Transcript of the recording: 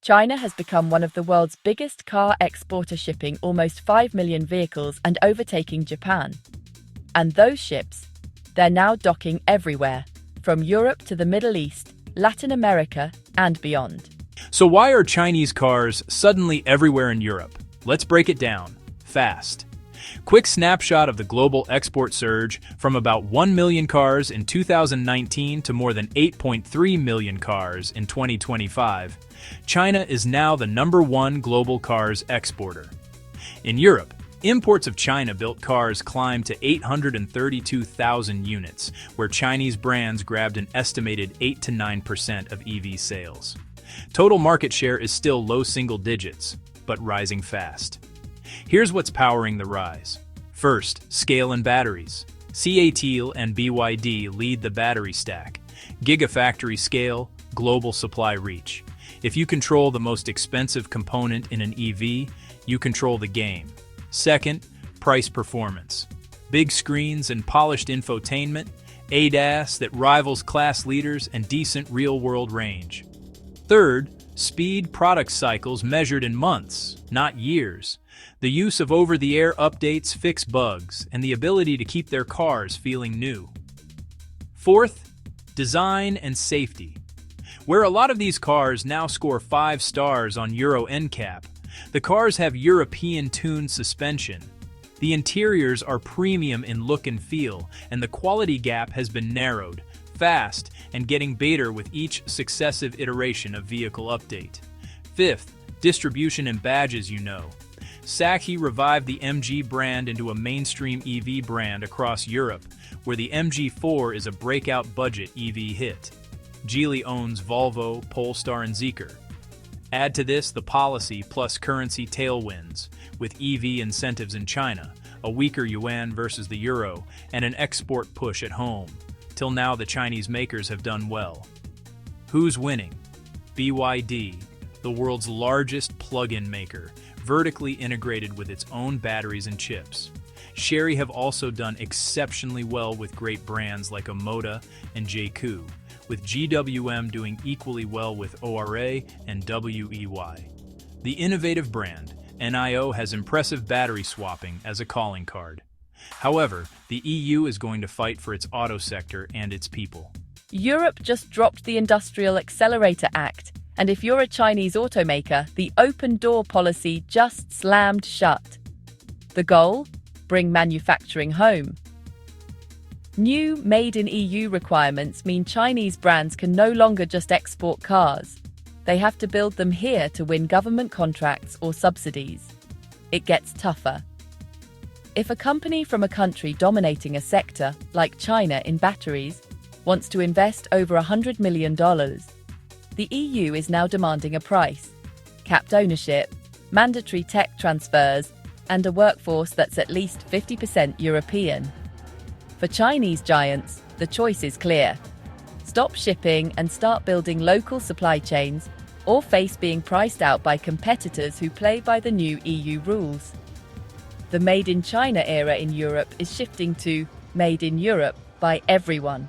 China has become one of the world's biggest car exporter, shipping almost 5 million vehicles and overtaking Japan. And those ships, they're now docking everywhere, from Europe to the Middle East, Latin America, and beyond. So why are Chinese cars suddenly everywhere in Europe? Let's break it down, fast. Quick snapshot of the global export surge from about 1 million cars in 2019 to more than 8.3 million cars in 2025. China is now the #1 global cars exporter. In Europe, imports of China-built cars climbed to 832,000 units, where Chinese brands grabbed an estimated 8 to 9% of EV sales. Total market share is still low single digits, but rising fast. Here's what's powering the rise. First, scale and batteries. CATL and BYD lead the battery stack. Gigafactory scale, global supply reach. If you control the most expensive component in an EV, you control the game. Second, price performance. Big screens and polished infotainment, ADAS that rivals class leaders, and decent real-world range. Third, speed, product cycles measured in months, not years. The use of over-the-air updates fix bugs, and the ability to keep their cars feeling new. Fourth, design and safety. Where a lot of these cars now score 5 stars on Euro NCAP, the cars have European-tuned suspension. The interiors are premium in look and feel, and the quality gap has been narrowed, fast, and getting better with each successive iteration of vehicle update. Fifth, distribution and badges. SAIC revived the MG brand into a mainstream EV brand across Europe, where the MG4 is a breakout budget EV hit. Geely owns Volvo, Polestar, and Zeekr. Add to this the policy plus currency tailwinds, with EV incentives in China, a weaker yuan versus the euro, and an export push at home. Till now, the Chinese makers have done well. Who's winning? BYD, the world's largest plug-in maker, vertically integrated with its own batteries and chips. Chery have also done exceptionally well with great brands like Omoda and JQ, with GWM doing equally well with ORA and WEY. The innovative brand, NIO, has impressive battery swapping as a calling card. However, the EU is going to fight for its auto sector and its people. Europe just dropped the Industrial Accelerator Act, and if you're a Chinese automaker, the open door policy just slammed shut. The goal? Bring manufacturing home. New Made in EU requirements mean Chinese brands can no longer just export cars. They have to build them here to win government contracts or subsidies. It gets tougher. If a company from a country dominating a sector, like China in batteries, wants to invest over $100 million, the EU is now demanding a price, capped ownership, mandatory tech transfers, and a workforce that's at least 50% European. For Chinese giants, the choice is clear. Stop shipping and start building local supply chains, or face being priced out by competitors who play by the new EU rules. The Made in China era in Europe is shifting to Made in Europe by everyone.